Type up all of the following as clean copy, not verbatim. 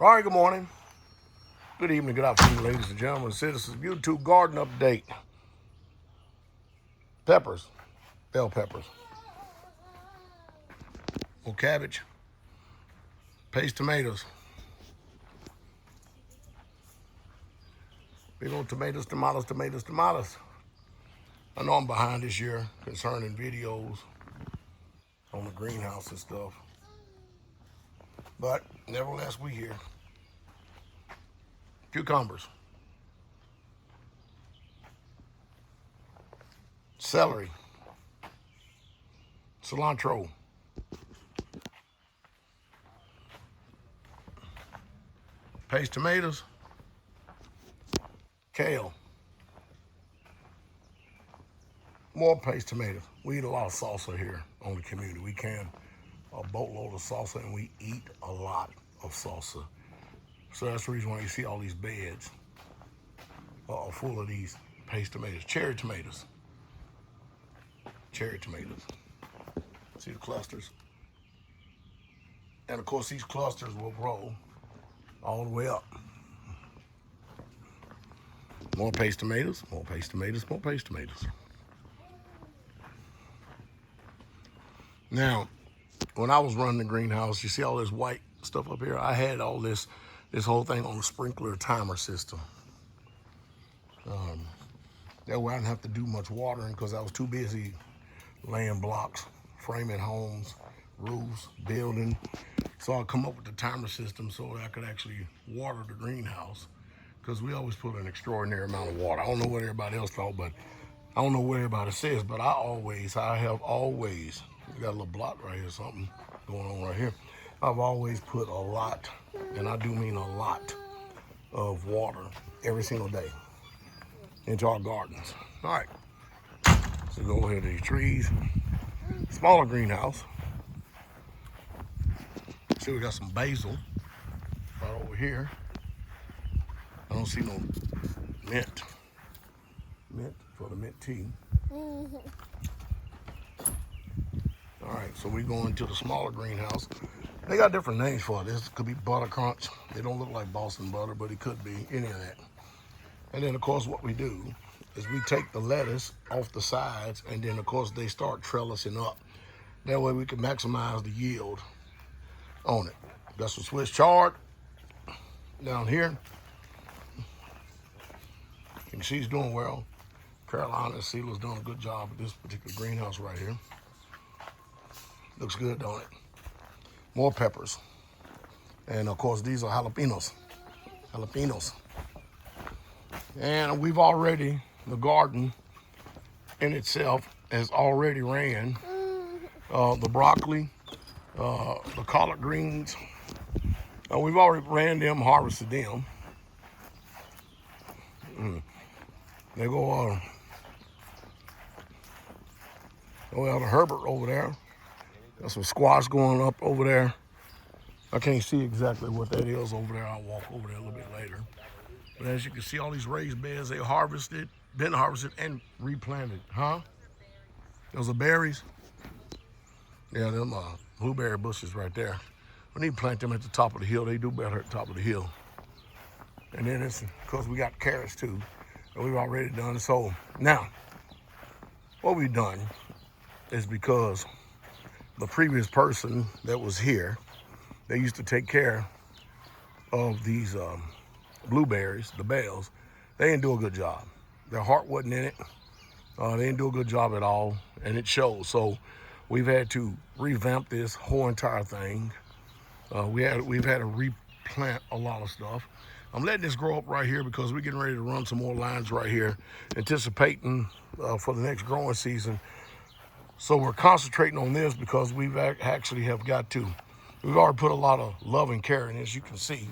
All right, good morning, good evening, good afternoon, ladies and gentlemen, citizens. YouTube garden update. Peppers, bell peppers, more cabbage, paste tomatoes, big old tomatoes. I know I'm behind this year concerning videos on the greenhouse and stuff, but nevertheless, we here. Cucumbers, celery, cilantro, paste tomatoes, kale, more paste tomatoes. We eat a lot of salsa here on the community. We can a boatload of salsa, and we eat a lot of salsa. So that's the reason why you see all these beds full of these paste tomatoes. Cherry tomatoes. See the clusters? And of course, these clusters will grow all the way up. More paste tomatoes. Now, when I was running the greenhouse, you see all this white stuff up here? I had all this whole thing on the sprinkler timer system. That way I didn't have to do much watering because I was too busy laying blocks, framing homes, roofs, building. So I come up with the timer system so I could actually water the greenhouse, because we always put an extraordinary amount of water. I don't know what everybody else thought, but I don't know what everybody says, but I have always, we got a little blot right here, something going on right here. I've always put a lot, and I do mean a lot, of water every single day into our gardens. All right, so go ahead to these trees. Smaller greenhouse. See, we got some basil right over here. I don't see no mint for the mint tea. All right, so we go into the smaller greenhouse. They got different names for it. This could be butter crunch. It don't look like Boston butter, but it could be any of that. And then, of course, what we do is we take the lettuce off the sides, and then, of course, they start trellising up. That way we can maximize the yield on it. That's a Swiss chard down here. You can see he's doing well. Carolina Sealer's doing a good job with this particular greenhouse right here. Looks good, don't it? More peppers. And of course, these are jalapenos. And we've already, the garden in itself has already ran the broccoli, the collard greens. We've already ran them, harvested them. They go Elder Herbert over there. Got some squash going up over there. I can't see exactly what that is over there. I'll walk over there a little bit later. But as you can see, all these raised beds, they been harvested and replanted. Huh? Those are berries? Yeah, them blueberry bushes right there. We need to plant them at the top of the hill. They do better at the top of the hill. And then it's because we got carrots too. And we've already done it. So now, what we've done is, because the previous person that was here, they used to take care of these blueberries, the bells. They didn't do a good job. Their heart wasn't in it. They didn't do a good job at all, and it shows. So we've had to revamp this whole entire thing. We've had to replant a lot of stuff. I'm letting this grow up right here because we're getting ready to run some more lines right here, anticipating for the next growing season. So we're concentrating on this because we've actually have got to. We've already put a lot of love and care in, as you can see.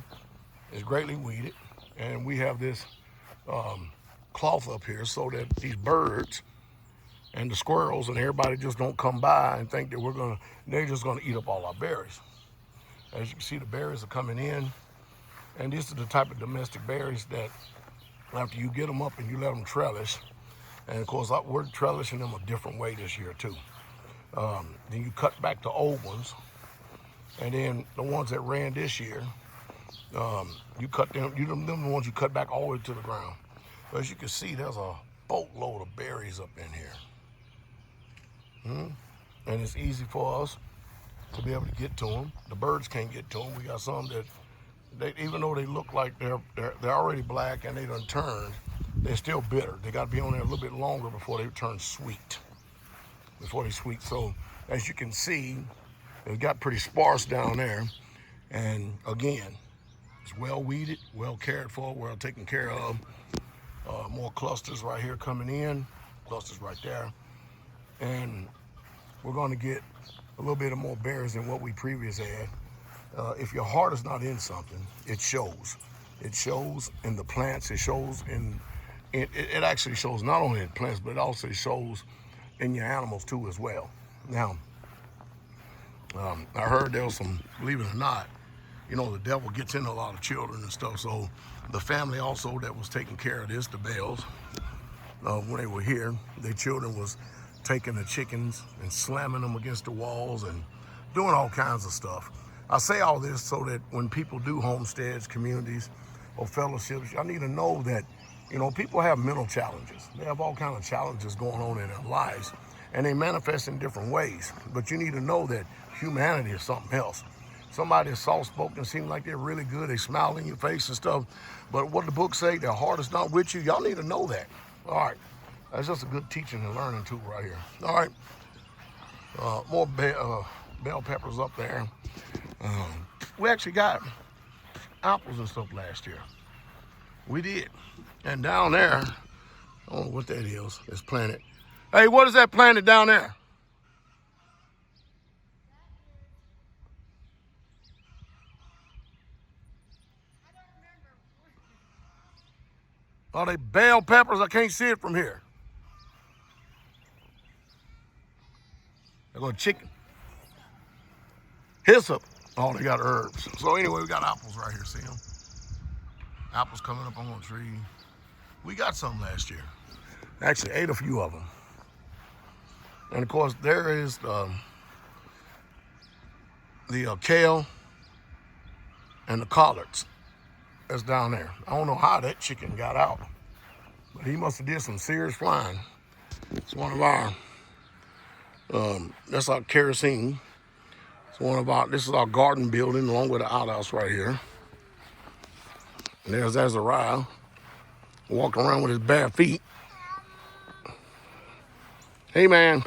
It's greatly weeded, and we have this cloth up here so that these birds and the squirrels and everybody just don't come by and think that they're just gonna eat up all our berries. As you can see, the berries are coming in, and this is the type of domestic berries that after you get them up and you let them trellis, and of course we're trellising them a different way this year too. Then you cut back the old ones, and then the ones that ran this year, You cut them, them the ones you cut back all the way to the ground. But as you can see, there's a boatload of berries up in here. And it's easy for us to be able to get to them. The birds can't get to them. We got some that, even though they look like they're already black and they done turned, they're still bitter. They got to be on there a little bit longer before they turn sweet. So as you can see, it got pretty sparse down there. And again, it's well weeded, well cared for, well taken care of. More clusters right here coming in, clusters right there. And we're going to get a little bit of more berries than what we previously had. If your heart is not in something, it shows. It shows in the plants. It shows in, it actually shows not only in plants, but it also shows in your animals too as well. Now, I heard there was some, believe it or not, you know, the devil gets into a lot of children and stuff. So the family also that was taking care of this, the Bells, when they were here, their children was taking the chickens and slamming them against the walls and doing all kinds of stuff. I say all this so that when people do homesteads, communities, or fellowships, y'all need to know that, you know, people have mental challenges. They have all kinds of challenges going on in their lives, and they manifest in different ways. But you need to know that humanity is something else. Somebody is soft-spoken, seem like they're really good, they smile in your face and stuff, but what the book say, their heart is not with you. Y'all need to know that. All right, that's just a good teaching and learning tool right here. All right, more bell peppers up there. We actually got apples and stuff last year. We did. And down there, I don't know what that is. It's planted. Hey, what is that planted down there? Are they bell peppers? I can't see it from here. They're going chicken. Hyssop. Oh, they got herbs. So anyway, we got apples right here. See them? Apples coming up on the tree. We got some last year. Actually, ate a few of them. And of course, there is the kale and the collards. That's down there. I don't know how that chicken got out, but he must have did some serious flying. It's one of our, that's our kerosene. It's one of our, this is our garden building along with the outhouse right here. And there's Azariah walking around with his bare feet. Hey, man.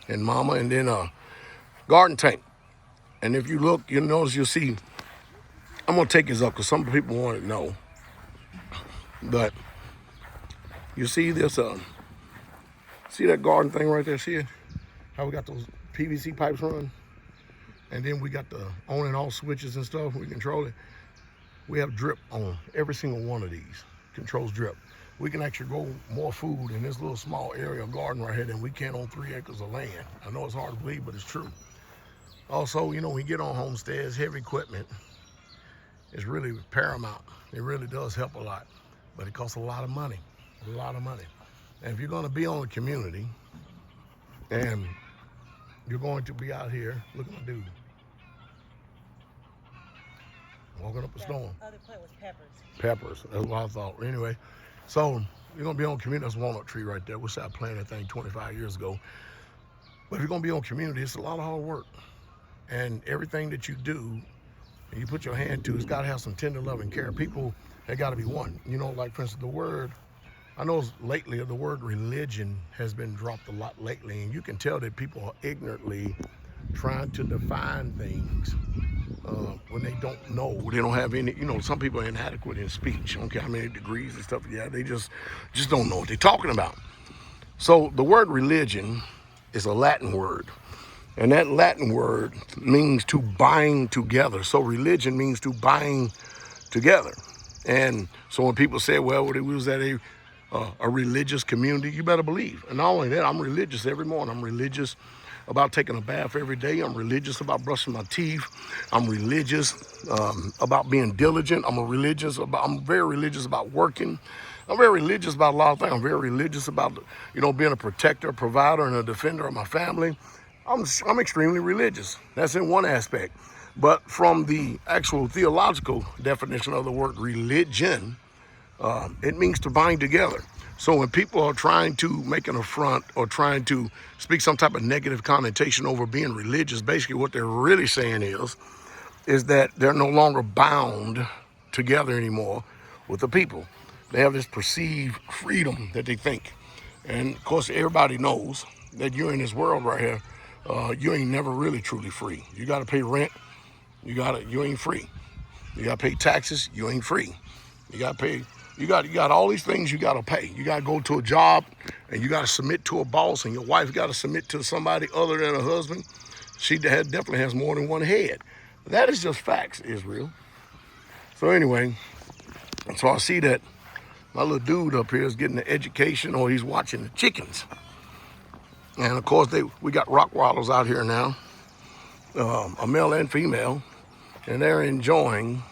And Mama, and then a garden tank. And if you look, you'll notice, you'll see, I'm going to take this up because some people want to know. But you see this, see that garden thing right there? See it? How we got those PVC pipes running? And then we got the on and off switches and stuff. We control it. We have drip on every single one of these. Controls drip. We can actually grow more food in this little small area of garden right here than we can on 3 acres of land. I know it's hard to believe, but it's true. Also, you know, when you get on homesteads, heavy equipment is really paramount. It really does help a lot, but it costs a lot of money, And if you're going to be on the community and you're going to be out here, look at my dude, walking up a storm. The other plant was peppers. Peppers, that's what I thought. Anyway, so you're going to be on community. That's a walnut tree right there. Which I planted that thing 25 years ago. But if you're going to be on community, it's a lot of hard work. And everything that you do, and you put your hand to, it's got to have some tender love and care. People, they got to be one. You know, like for instance, the word, I know lately the word religion has been dropped a lot lately, and you can tell that people are ignorantly trying to define things when they don't know. They don't have any, you know, some people are inadequate in speech. I don't care how many degrees and stuff. Yeah, they just don't know what they're talking about. So the word religion is a Latin word. And that Latin word means to bind together. So religion means to bind together. And so when people say, well, we was at a religious community, you better believe. And not only that, I'm religious every morning. I'm religious about taking a bath every day. I'm religious about brushing my teeth. I'm religious about being diligent. I'm very religious about working. I'm very religious about a lot of things. I'm very religious about, you know, being a protector, a provider, and a defender of my family. I'm extremely religious. That's in one aspect. But from the actual theological definition of the word religion, it means to bind together. So when people are trying to make an affront or trying to speak some type of negative connotation over being religious, basically what they're really saying is that they're no longer bound together anymore with the people. They have this perceived freedom that they think. And of course, everybody knows that you're in this world right here. You ain't never really truly free. You got to pay rent. You ain't free. You got to pay taxes. You ain't free. You got to pay. You got all these things you got to pay. You got to go to a job, and you got to submit to a boss, and your wife got to submit to somebody other than a husband. She definitely has more than one head. That is just facts, Israel. So anyway, so I see that my little dude up here is getting the education, or he's watching the chickens. And of course, we got Rottweilers out here now, a male and female, and they're enjoying.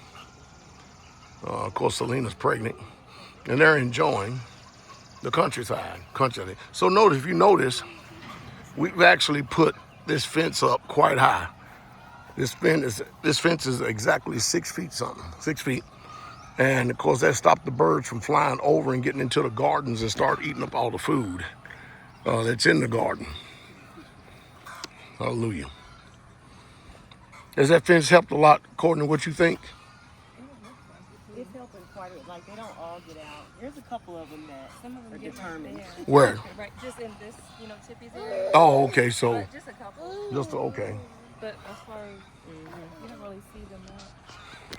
Of course, Selena's pregnant, and they're enjoying the countryside. So notice, if you notice, we've actually put this fence up quite high. This fence is exactly 6 feet something, 6 feet. And of course, that stopped the birds from flying over and getting into the gardens and start eating up all the food that's in the garden. Hallelujah. Has that fence helped a lot, according to what you think? It's helping quite a bit. Like, they don't all get out. There's a couple of them that Some of them are get determined. right there. Where? Right, just in this, Tippy's area. Oh, okay, so But just a couple. okay. But as far as, you don't really see them much.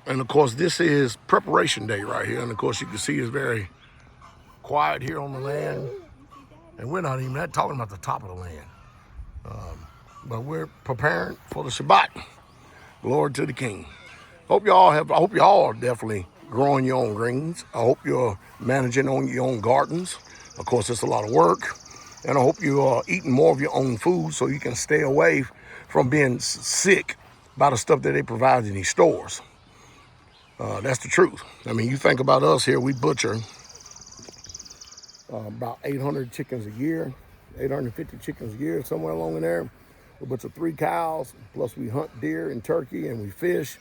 And of course, this is preparation day right here. And of course, you can see it's very quiet here on the land. And we're not even talking about the top of the land. But we're preparing for the Shabbat. Glory to the King. I hope y'all are definitely growing your own greens. I hope you're managing on your own gardens. Of course, it's a lot of work. And I hope you are eating more of your own food so you can stay away from being sick by the stuff that they provide in these stores. That's the truth. I mean, you think about us here, we butcher about 800 chickens a year, 850 chickens a year, somewhere along in there. We butcher 3 cows, plus we hunt deer and turkey and we fish.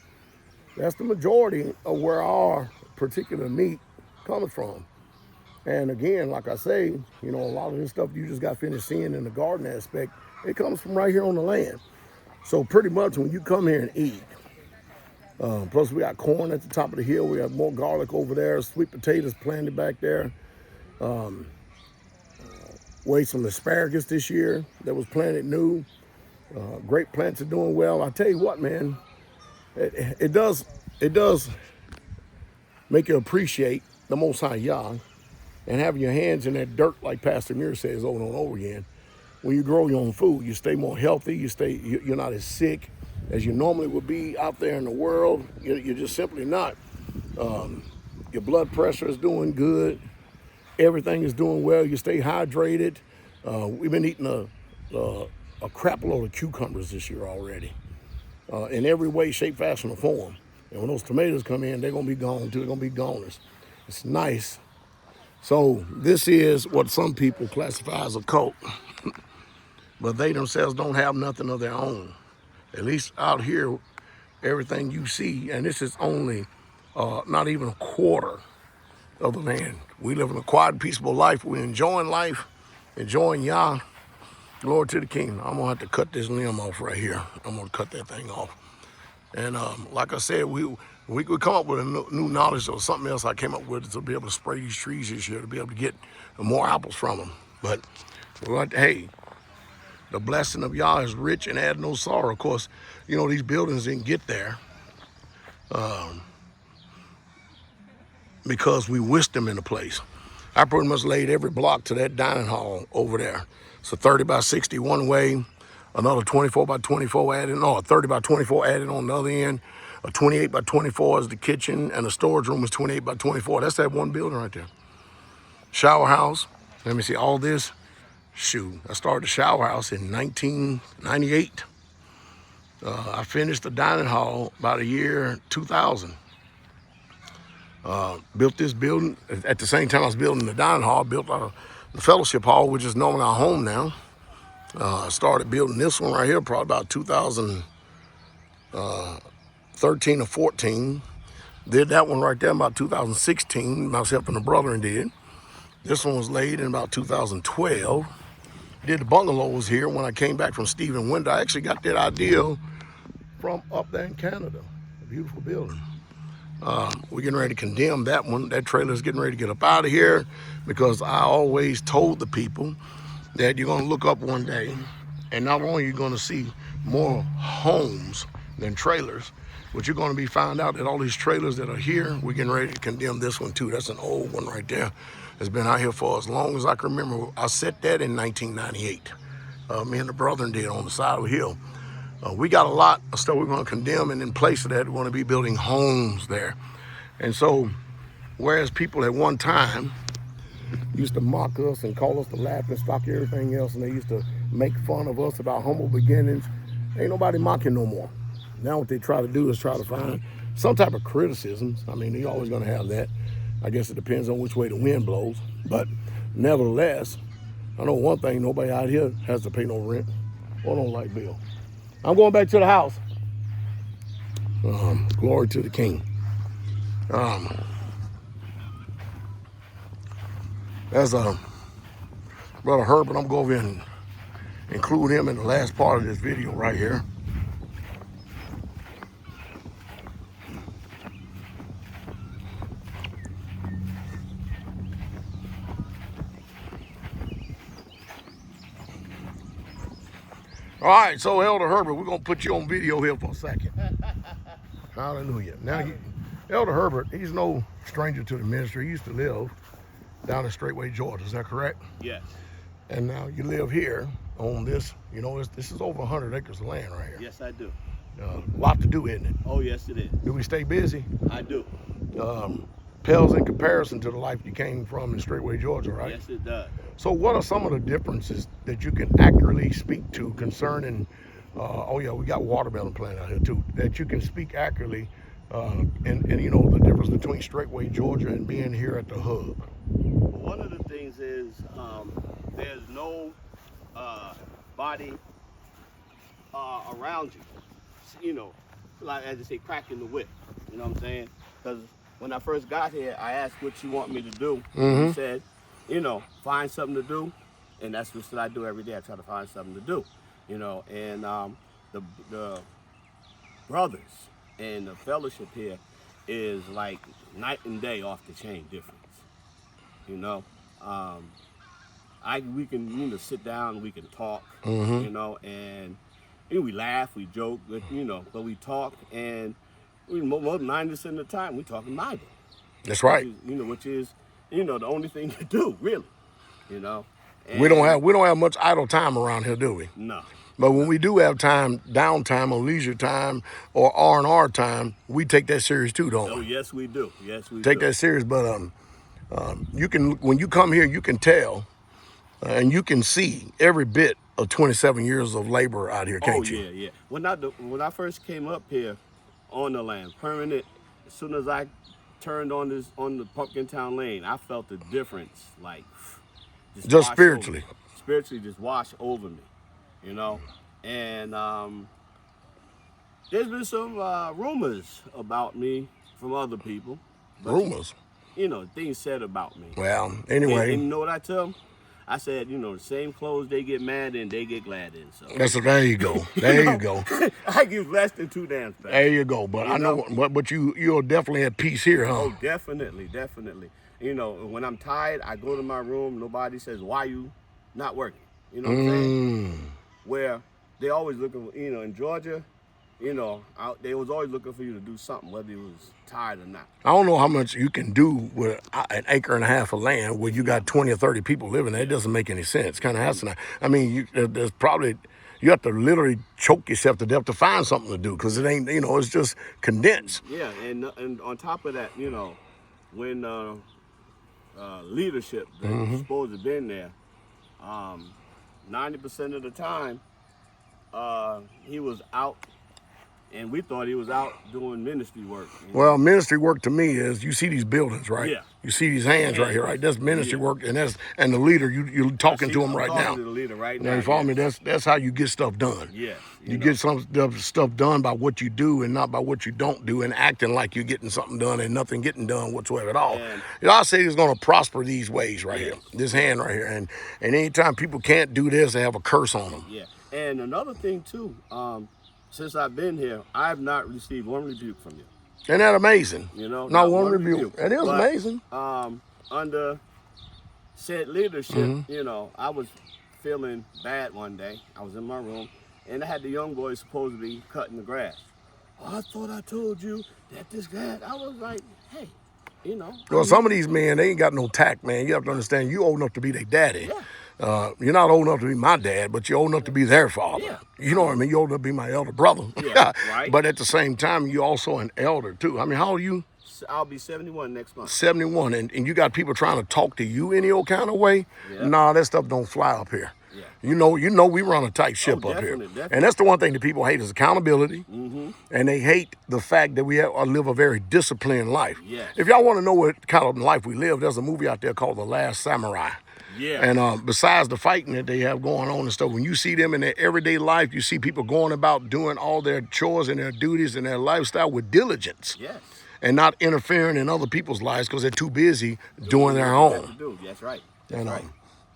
That's the majority of where our particular meat comes from. And again, like I say, a lot of this stuff you just got finished seeing in the garden aspect, it comes from right here on the land. So pretty much when you come here and eat, plus we got corn at the top of the hill, we have more garlic over there, sweet potatoes planted back there. Some asparagus this year that was planted new. Grape plants are doing well. I tell you what, man, it does make you appreciate the Most High Yah and having your hands in that dirt, like Pastor Muir says over and over again. When you grow your own food, you stay more healthy. You're not as sick as you normally would be out there in the world. You're just simply not. Your blood pressure is doing good. Everything is doing well. You stay hydrated. We've been eating a crap load of cucumbers this year already, in every way, shape, fashion, or form. And when those tomatoes come in, they're going to be gone too. They're going to be goners. It's nice. So this is what some people classify as a cult, but they themselves don't have nothing of their own. At least out here, everything you see, and this is only not even a quarter of the land. We live in a quiet, peaceable life. We're enjoying life, enjoying Yah. Glory to the King. I'm gonna have to cut this limb off right here. I'm gonna cut that thing off. And like I said, we could come up with a new knowledge or something else I came up with to be able to spray these trees this year to be able to get more apples from them. But hey, the blessing of Yah is rich and add no sorrow. Of course, these buildings didn't get there because we wished them into place. I pretty much laid every block to that dining hall over there. It's a 30 by 60 one way, another 24 by 24 added, a 30 by 24 added on the other end. A 28 by 24 is the kitchen, and the storage room is 28 by 24. That's that one building right there. Shower house. Let me see, all this. Shoot, I started the shower house in 1998. I finished the dining hall about the year 2000. Built this building. At the same time I was building the dining hall, built the fellowship hall, which is normally our home now. I started building this one right here probably about 2013 or 14. Did that one right there about 2016. Myself and the brother did. This one was laid in about 2012. Did the bungalows here when I came back from Stephen Winter. I actually got that idea from up there in Canada. A beautiful building. We're getting ready to condemn that one. That trailer's getting ready to get up out of here because I always told the people that you're going to look up one day and not only are you going to see more homes than trailers, but you're going to be found out that all these trailers that are here, we're getting ready to condemn this one too. That's an old one right there. It's been out here for as long as I can remember. I set that in 1998. Me and the brother did on the side of a hill. We got a lot of stuff we're going to condemn, and in place of that, we're going to be building homes there. And so, whereas people at one time used to mock us and call us the laughing stock, everything else, and they used to make fun of us about humble beginnings, ain't nobody mocking no more. Now what they try to do is try to find some type of criticisms. I mean, you're always going to have that. I guess it depends on which way the wind blows. But nevertheless, I know one thing, nobody out here has to pay no rent or no light bill. I'm going back to the house. Glory to the King. As Brother Herbert, I'm going to go over and include him in the last part of this video right here. All right, so Elder Herbert, we're going to put you on video here for a second. Hallelujah. Now, Elder Herbert, he's no stranger to the ministry. He used to live down in STRAITWAY, Georgia. Is that correct? Yes. And now you live here on this, you know, this is over 100 acres of land right here. Yes, I do. A lot to do, isn't it? Oh, yes, it is. Do we stay busy? I do. Pales in comparison to the life you came from in STRAITWAY, Georgia, right? Yes, it does. So what are some of the differences that you can accurately speak to concerning, oh yeah, we got watermelon plant out here too, that you can speak accurately, and you know, the difference between STRAITWAY, Georgia and being here at the hub? One of the things is there's no body around you, you know, like as they say, cracking the whip, you know what I'm saying? Because when I first got here, I asked what you want me to do. He said, you know, find something to do, and that's what I do every day. I try to find something to do, you know, and the brothers and the fellowship here is like night and day off the chain difference, you know. We can, you know, sit down, we can talk, you know, and you know, we laugh, we joke, but, you know, but we talk, and more than 90% of the time we talking Bible. That's right. Which is, you know, the only thing to do, really, you know. And we don't have much idle time around here, do we? No. But when we do have time, downtime or leisure time or R&R time, we take that serious too, don't we? Oh, yes, we do. Yes, we take do. that serious. But you can, when you come here, you can tell and you can see every bit of 27 years of labor out here, can't you? Oh, yeah. When I first came up here on the land, permanent, as soon as I turned on the Pumpkin Town Lane, I felt the difference, like just spiritually. Spiritually just wash over me, you know. And there's been some rumors about me from other people. Rumors? You know, things said about me. Well, anyway. And you know what I tell them? I said, you know, the same clothes they get mad in, they get glad in. So there you go. There you go. I give less than 2 damn things. There you go. But I know, but you're definitely at peace here, huh? Oh, definitely. You know, when I'm tired, I go to my room. Nobody says, why you not working? You know what I'm saying? Where they always looking, you know, in Georgia, you know, they was always looking for you to do something, whether you was tired or not. I don't know how much you can do with an acre and a half of land where you got 20 or 30 people living there. It doesn't make any sense. Kind of has to. I mean, there's probably, you have to literally choke yourself to death to find something to do because it ain't, you know, it's just condensed. Yeah, and on top of that, you know, when leadership that's supposed to have been there, 90% of the time, he was out and we thought he was out doing ministry work. Well, ministry work to me is, you see these buildings, right? Yeah. You see these hands right here, right? That's ministry Yeah. work, and the leader. You're talking to him right now. To the leader right Now, now. you follow me? That's how you get stuff done. Yes. You get some stuff done by what you do and not by what you don't do, and acting like you're getting something done and nothing getting done whatsoever at all. And I say it's going to prosper these ways right here, this hand right here. And anytime people can't do this, they have a curse on them. Yeah. And another thing too, since I've been here, I have not received one rebuke from you. Isn't that amazing? You know, not one rebuke. It is but, amazing. Under said leadership, you know, I was feeling bad one day. I was in my room, and I had the young boys supposed to be cutting the grass. Oh, I thought I told you that this guy. I was like, hey, you know. Well, some of these men, they ain't got no tact, man. You have to understand, you old enough to be their daddy. Yeah. You're not old enough to be my dad, but you're old enough to be their father. Yeah. You know what I mean? You're old enough to be my elder brother. Yeah, right. But at the same time, you're also an elder, too. I mean, how old are you? I'll be 71 next month. 71, and you got people trying to talk to you any old kind of way? Yeah. Nah, that stuff don't fly up here. Yeah. You know we run a tight ship up here. Definitely. And that's the one thing that people hate is accountability. And they hate the fact that we live a very disciplined life. Yes. If y'all want to know what kind of life we live, there's a movie out there called The Last Samurai. Yeah. And besides the fighting that they have going on and stuff, when you see them in their everyday life, you see people going about doing all their chores and their duties and their lifestyle with diligence. Yes. And not interfering in other people's lives because they're too busy doing their own. That's right. You know. Right.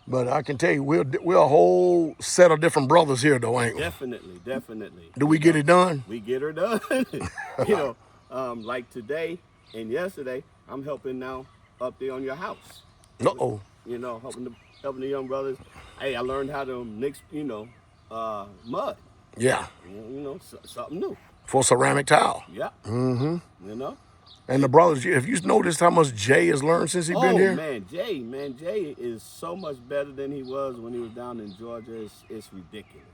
But I can tell you, we're a whole set of different brothers here, though, ain't we? Definitely. Do we get it done? We get her done. You know, like today and yesterday, I'm helping now up there on your house. Uh-oh. You know, helping the young brothers. Hey, I learned how to mix, you know, mud. Yeah. You know, something new. For ceramic tile. Yeah. You know. And the brothers, have you noticed how much Jay has learned since he's been here? Man, Jay is so much better than he was when he was down in Georgia. It's ridiculous,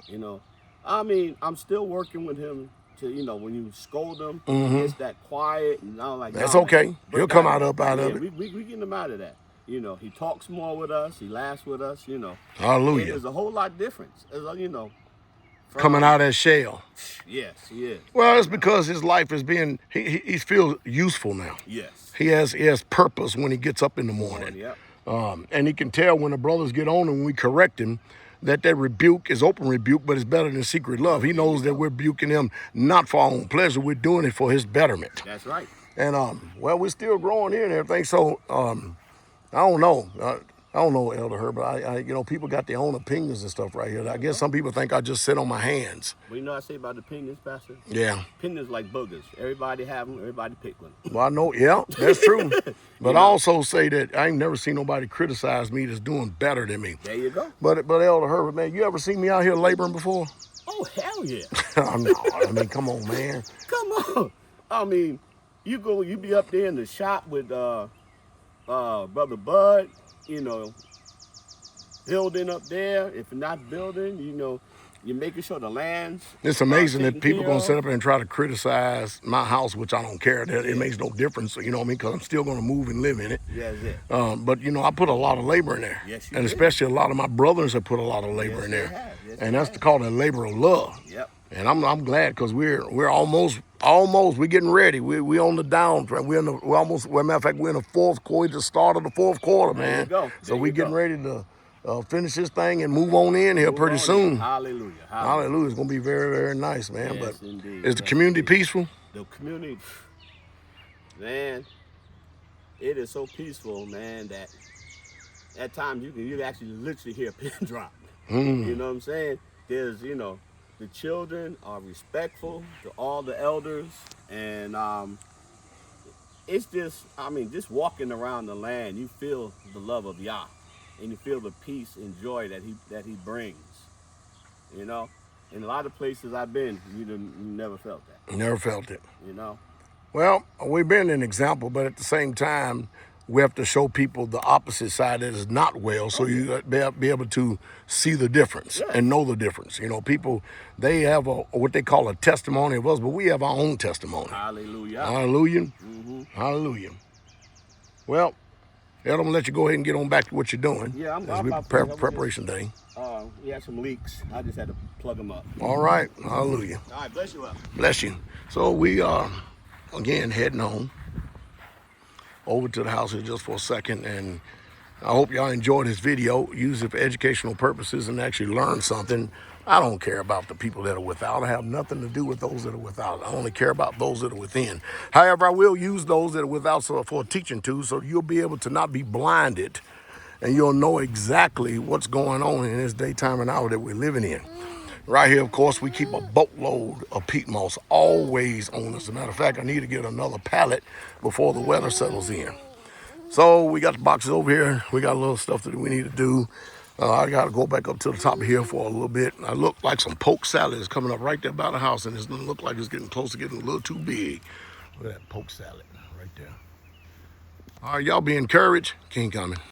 you know. I mean, I'm still working with him to, you know, when you scold him, it's that quiet and all like that. That's okay. He'll come out of it. We getting him out of that. You know, he talks more with us. He laughs with us, you know. Hallelujah. There's a whole lot difference, you know. Coming out of that shell. Yes, he is. Well, it's because his life is being, he feels useful now. Yes. He has purpose when he gets up in the morning. Yep. And he can tell when the brothers get on and we correct him that rebuke is open rebuke, but it's better than secret love. He knows that we're rebuking him not for our own pleasure. We're doing it for his betterment. That's right. And, well, we're still growing here and everything. So, I don't know. I don't know, Elder Herbert. I you know, people got their own opinions and stuff right here. I guess some people think I just sit on my hands. Well, you know what I say about opinions, Pastor? Yeah. Opinions like boogers. Everybody have them. Everybody pick one. Well, I know. Yeah, that's true. But I also say that I ain't never seen nobody criticize me that's doing better than me. There you go. But Elder Herbert, man, you ever seen me out here laboring before? Oh, hell yeah. No, I mean, come on, man. Come on. I mean, you be up there in the shop with Brother Bud, you know, building up there. If you're not building, you know, you're making sure the land's It's amazing that people taken gonna care sit of. up there and try to criticize my house, which I don't care. That it makes no difference, you know what I mean? Because I'm still gonna move and live in it. Yeah, that's it. But you know, I put a lot of labor in there, Yes, you and did. especially a lot of my brothers have put a lot of labor Yes, in they there, have. Yes, and they that's have. called a labor of love. Yep. And I'm glad because we're almost we're getting ready. We on the downtrend. We're almost. Well, matter of fact, we're in the fourth quarter, the start of the fourth quarter, There man. you go. So There we're you getting go. ready to finish this thing and move on in here Move pretty on soon. in. Hallelujah. Hallelujah. It's gonna be very, very nice, man. Yes, But indeed. is the Yes, community indeed. peaceful? The community, man, it is so peaceful, man, that at times you can actually literally hear a pin drop. You know what I'm saying? There's, you know, the children are respectful to all the elders, and it's just, I mean, just walking around the land, you feel the love of Yah, and you feel the peace and joy that he brings. You know, in a lot of places I've been, you never felt that. Never felt it. You know. Well, we've been an example, but at the same time, we have to show people the opposite side that is not well, so you be able to see the difference and know the difference. You know, people, they have what they call a testimony of us, but we have our own testimony. Hallelujah. Hallelujah. Hallelujah. Well, Elder, I'm gonna let you go ahead and get on back to what you're doing. Yeah, I'm as we about to prepare finish. preparation day. We had some leaks. I just had to plug them up. All right, hallelujah. All right, bless you up. Bless you. So we are again heading home over to the house here just for a second, and I hope y'all enjoyed this video. Use it for educational purposes and actually learn something. I don't care about the people that are without. I have nothing to do with those that are without. I only care about those that are within. However, I will use those that are without for a teaching tool, so you'll be able to not be blinded, and you'll know exactly what's going on in this daytime and hour that we're living in. Right here, of course, we keep a boatload of peat moss always on us. As a matter of fact, I need to get another pallet before the weather settles in. So we got the boxes over here. We got a little stuff that we need to do. I got to go back up to the top of here for a little bit. I look like some poke salad is coming up right there by the house, and it doesn't look like it's getting close to getting a little too big. Look at that poke salad right there. All right, y'all be encouraged. Keep coming.